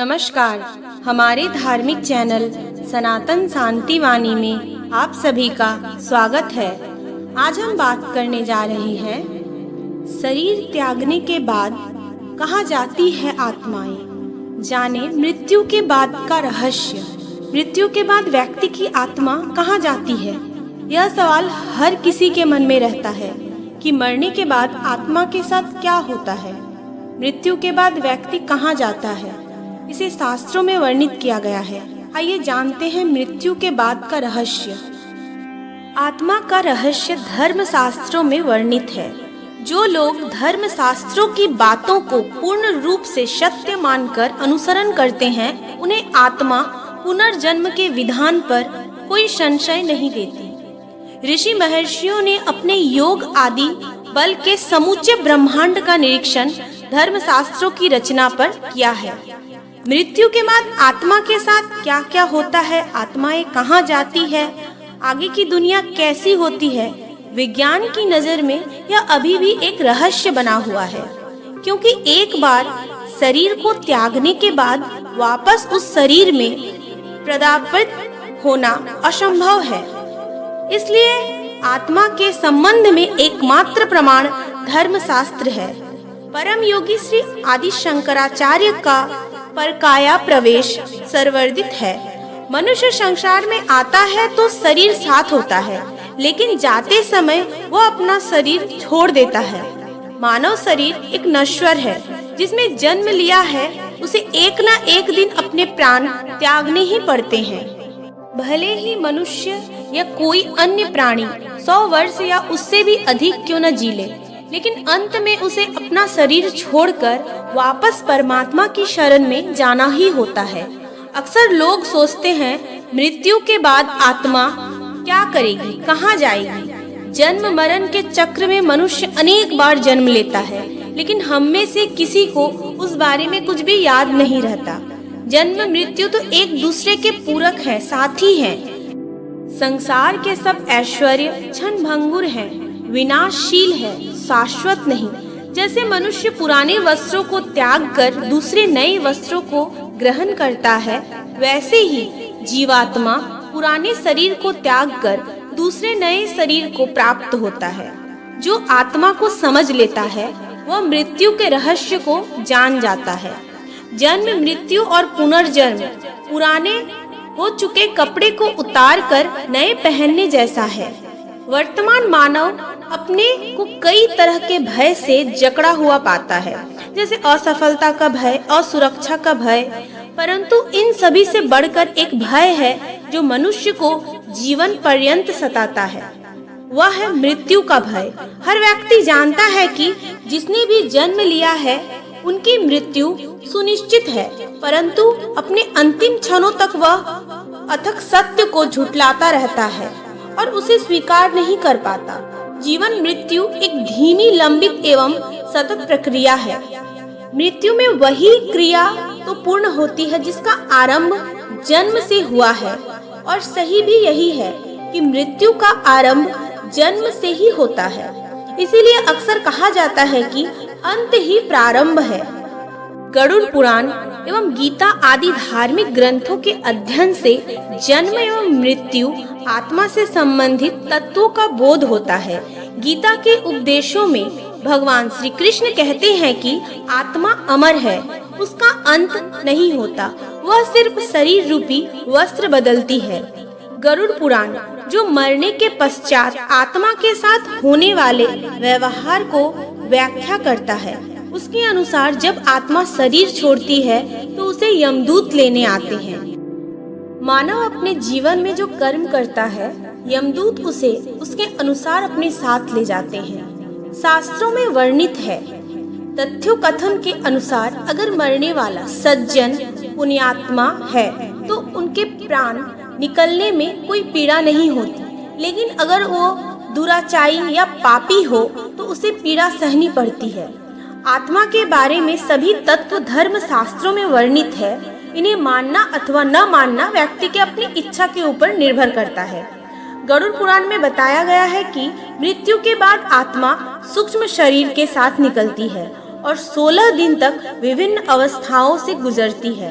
नमस्कार। हमारे धार्मिक चैनल सनातन शांति वाणी में आप सभी का स्वागत है। आज हम बात करने जा रहे हैं शरीर त्यागने के बाद कहाँ जाती है आत्माएं। जाने मृत्यु के बाद का रहस्य। मृत्यु के बाद व्यक्ति की आत्मा कहाँ जाती है? यह सवाल हर किसी के मन में रहता है कि मरने के बाद आत्मा के साथ क्या होता है। मृत्यु के बाद व्यक्ति कहाँ जाता है, इसे शास्त्रों में वर्णित किया गया है। आइए जानते हैं मृत्यु के बाद का रहस्य। आत्मा का रहस्य धर्म शास्त्रों में वर्णित है। जो लोग धर्म शास्त्रों की बातों को पूर्ण रूप से सत्य मानकर अनुसरण करते हैं, उन्हें आत्मा पुनर्जन्म के विधान पर कोई संशय नहीं देती। ऋषि महर्षियों ने अपने योग आदि बल के समूचे ब्रह्मांड का निरीक्षण धर्म शास्त्रों की रचना पर किया है। मृत्यु के बाद आत्मा के साथ क्या क्या होता है, आत्माएं कहाँ जाती है, आगे की दुनिया कैसी होती है, विज्ञान की नजर में यह अभी भी एक रहस्य बना हुआ है। क्योंकि एक बार शरीर को त्यागने के बाद वापस उस शरीर में प्रदापित होना असंभव है। इसलिए आत्मा के संबंध में एकमात्र प्रमाण धर्म शास्त्र है। परम योगी श्री आदि शंकराचार्य का परकाया प्रवेश सर्ववर्धित है। मनुष्य संसार में आता है तो शरीर साथ होता है, लेकिन जाते समय वह अपना शरीर छोड़ देता है। मानव शरीर एक नश्वर है। जिसमें जन्म लिया है उसे एक ना एक दिन अपने प्राण त्यागने ही पड़ते हैं। भले ही मनुष्य या कोई अन्य प्राणी 100 वर्ष या उससे भी अधिक क्यों न जी ले, लेकिन अंत में उसे अपना शरीर छोड़कर वापस परमात्मा की शरण में जाना ही होता है। अक्सर लोग सोचते हैं मृत्यु के बाद आत्मा क्या करेगी, कहाँ जाएगी। जन्म मरण के चक्र में मनुष्य अनेक बार जन्म लेता है, लेकिन हम में से किसी को उस बारे में कुछ भी याद नहीं रहता। जन्म मृत्यु तो एक दूसरे के पूरक है, साथी हैं। संसार के सब ऐश्वर्य क्षण भंगुर है, विनाशशील है, शाश्वत नहीं। जैसे मनुष्य पुराने वस्त्रों को त्याग कर दूसरे नए वस्त्रों को ग्रहण करता है, वैसे ही जीवात्मा पुराने शरीर को त्याग कर दूसरे नए शरीर को प्राप्त होता है। जो आत्मा को समझ लेता है वह मृत्यु के रहस्य को जान जाता है। जन्म मृत्यु और पुनर्जन्म पुराने हो चुके कपड़े को उतार कर नए पहनने जैसा है। वर्तमान मानव अपने को कई तरह के भय से जकड़ा हुआ पाता है, जैसे असफलता का भय, असुरक्षा का भय। परंतु इन सभी से बढ़कर एक भय है जो मनुष्य को जीवन पर्यंत सताता है, वह है मृत्यु का भय। हर व्यक्ति जानता है कि जिसने भी जन्म लिया है उनकी मृत्यु सुनिश्चित है, परंतु अपने अंतिम क्षणों तक वह अथक सत्य को झुठलाता रहता है और उसे स्वीकार नहीं कर पाता। जीवन मृत्यु एक धीमी, लंबित एवं सतत प्रक्रिया है। मृत्यु में वही क्रिया तो पूर्ण होती है जिसका आरंभ जन्म से हुआ है, और सही भी यही है कि मृत्यु का आरंभ जन्म से ही होता है। इसीलिए अक्सर कहा जाता है कि अंत ही प्रारंभ है। गरुड़ पुराण एवं गीता आदि धार्मिक ग्रंथों के अध्ययन से जन्म एवं मृत्यु आत्मा से संबंधित तत्वों का बोध होता है। गीता के उपदेशों में भगवान श्री कृष्ण कहते हैं कि आत्मा अमर है, उसका अंत नहीं होता, वह सिर्फ शरीर रूपी वस्त्र बदलती है। गरुड़ पुराण जो मरने के पश्चात आत्मा के साथ होने वाले व्यवहार को व्याख्या करता है, उसके अनुसार जब आत्मा शरीर छोड़ती है तो उसे यमदूत लेने आते हैं। मानव अपने जीवन में जो कर्म करता है, यमदूत उसे उसके अनुसार अपने साथ ले जाते हैं। शास्त्रों में वर्णित है, तथ्यों कथन के अनुसार अगर मरने वाला सज्जन पुण्यात्मा है तो उनके प्राण निकलने में कोई पीड़ा नहीं होती, लेकिन अगर वो दुराचारी या पापी हो तो उसे पीड़ा सहनी पड़ती है। आत्मा के बारे में सभी तत्व धर्म शास्त्रों में वर्णित है। इन्हें मानना अथवा न मानना व्यक्ति के अपनी इच्छा के ऊपर निर्भर करता है। गरुड़ पुराण में बताया गया है कि मृत्यु के बाद आत्मा सूक्ष्म शरीर के साथ निकलती है और 16 दिन तक विभिन्न अवस्थाओं से गुजरती है।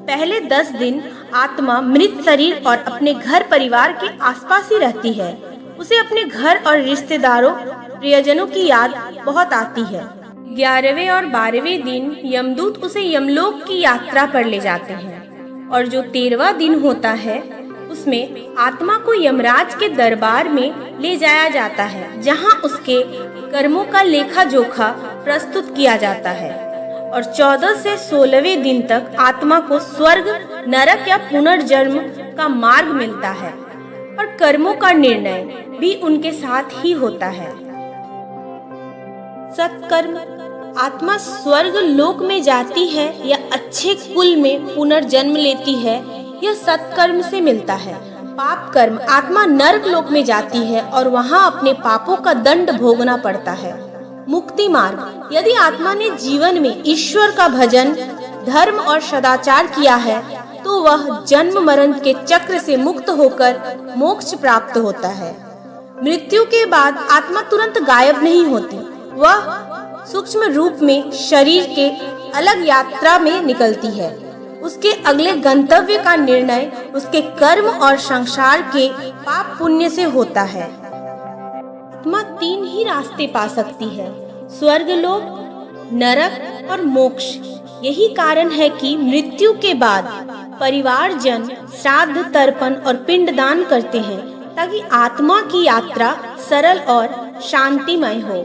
पहले 10 दिन आत्मा मृत शरीर और अपने घर परिवार के आसपास ही रहती है। उसे अपने घर और रिश्तेदारों प्रियजनों की याद बहुत आती है। 11वें और 12वें दिन यमदूत उसे यमलोक की यात्रा पर ले जाते हैं और जो 13वां दिन होता है उसमें आत्मा को यमराज के दरबार में ले जाया जाता है, जहां उसके कर्मों का लेखा जोखा प्रस्तुत किया जाता है और 14 से 16वें दिन तक आत्मा को स्वर्ग, नरक या पुनर्जन्म का मार्ग मिलता है और कर्मों का निर्णय भी उनके साथ ही होता है। सत्कर्म, आत्मा स्वर्ग लोक में जाती है या अच्छे कुल में पुनर्जन्म लेती है, यह सत्कर्म से मिलता है। पाप कर्म, आत्मा नरक लोक में जाती है और वहां अपने पापों का दंड भोगना पड़ता है। मुक्ति मार्ग, यदि आत्मा ने जीवन में ईश्वर का भजन, धर्म और सदाचार किया है तो वह जन्म मरण के चक्र से मुक्त होकर मोक्ष प्राप्त होता है। मृत्यु के बाद आत्मा तुरंत गायब नहीं होती, वह सूक्ष्म रूप में शरीर के अलग यात्रा में निकलती है। उसके अगले गंतव्य का निर्णय उसके कर्म और संसार के पाप पुण्य से होता है। आत्मा 3 ही रास्ते पा सकती है, स्वर्गलोक, नरक और मोक्ष। यही कारण है कि मृत्यु के बाद परिवारजन श्राद्ध, तर्पण और पिंडदान करते हैं ताकि आत्मा की यात्रा सरल और शांतिमय हो।